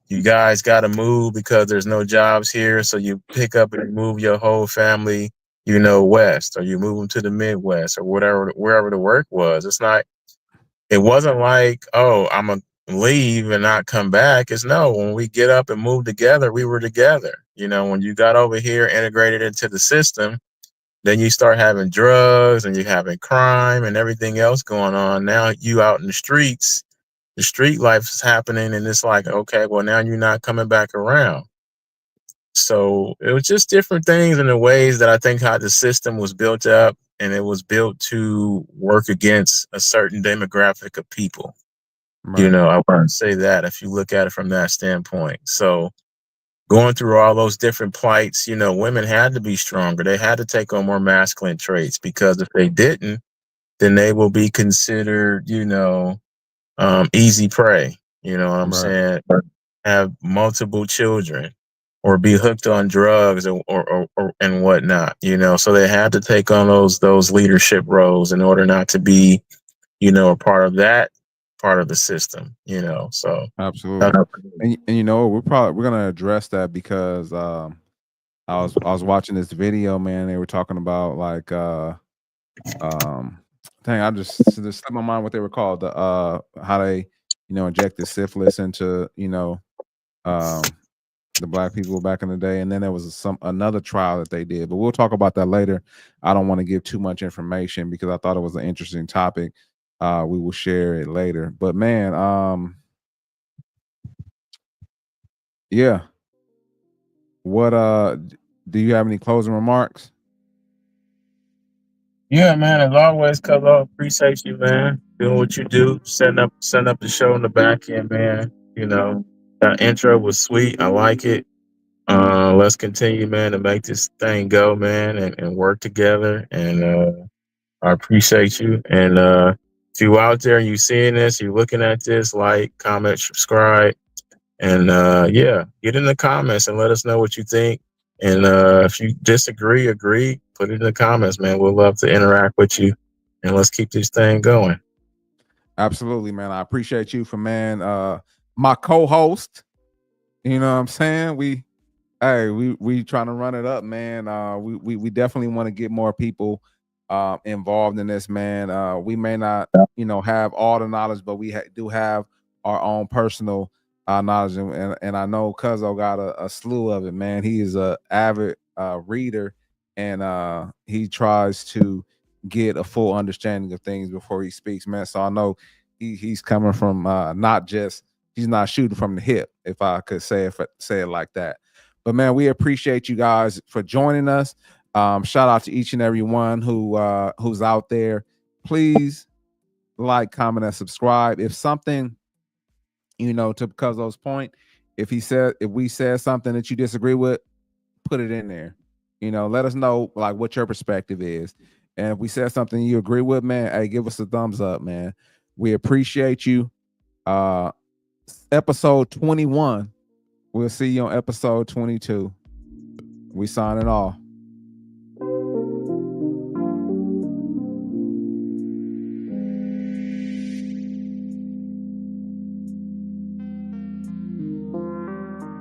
you guys got to move because there's no jobs here. So you pick up and move your whole family, west, or you move them to the Midwest or whatever, wherever the work was. It wasn't like, oh, I'm going to leave and not come back. It's no, when we get up and move together, we were together. When you got over here, integrated into the system, then you start having drugs and you're having crime and everything else going on. Now you out in the streets, the street life is happening, and it's like, okay, well, now you're not coming back around. So it was just different things in the ways that I think how the system was built up, and it was built to work against a certain demographic of people. Right. I want to say that if you look at it from that standpoint. So going through all those different plights, women had to be stronger. They had to take on more masculine traits, because if they didn't, then they will be considered, easy prey. You know what I'm Right. saying? Or have multiple children, or be hooked on drugs, or and whatnot. So they had to take on those leadership roles in order not to be, a part of that part of the system. So Absolutely. And we're gonna address that because I was watching this video, man. They were talking about like dang, I just slipped my mind what they were called, the how they, injected syphilis into, the black people back in the day. And then there was another trial that they did, but we'll talk about that later. I don't want to give too much information because I thought it was an interesting topic. We will share it later. But man, yeah. What do you have any closing remarks? Yeah, man. As always, CuZZo, appreciate you, man. Doing what you do, setting up the show in the back end, man. You know, that intro was sweet. I like it. Let's continue, man, to make this thing go, man, and work together. And I appreciate you. And if you out there and you seeing this, you looking at this, like, comment, subscribe, and yeah, get in the comments and let us know what you think. And if you disagree, agree, put it in the comments, man. We'd love to interact with you, and let's keep this thing going. Absolutely, man. I appreciate you for, man, my co-host. You know what I'm saying? We trying to run it up, man. We definitely want to get more people involved in this, man. We may not, have all the knowledge, but we do have our own personal knowledge, and I know CuZZo got a slew of it, man. He is a avid reader, and he tries to get a full understanding of things before he speaks, man. So I know he's coming from he's not shooting from the hip, if I could say it like that. But man, we appreciate you guys for joining us. Shout out to each and every one who's out there. Please like, comment, and subscribe. If something, to CuZZo's point, if we said something that you disagree with, put it in there. Let us know like what your perspective is. And if we said something you agree with, man, hey, give us a thumbs up, man. We appreciate you. Episode 21. We'll see you on episode 22. We signing off.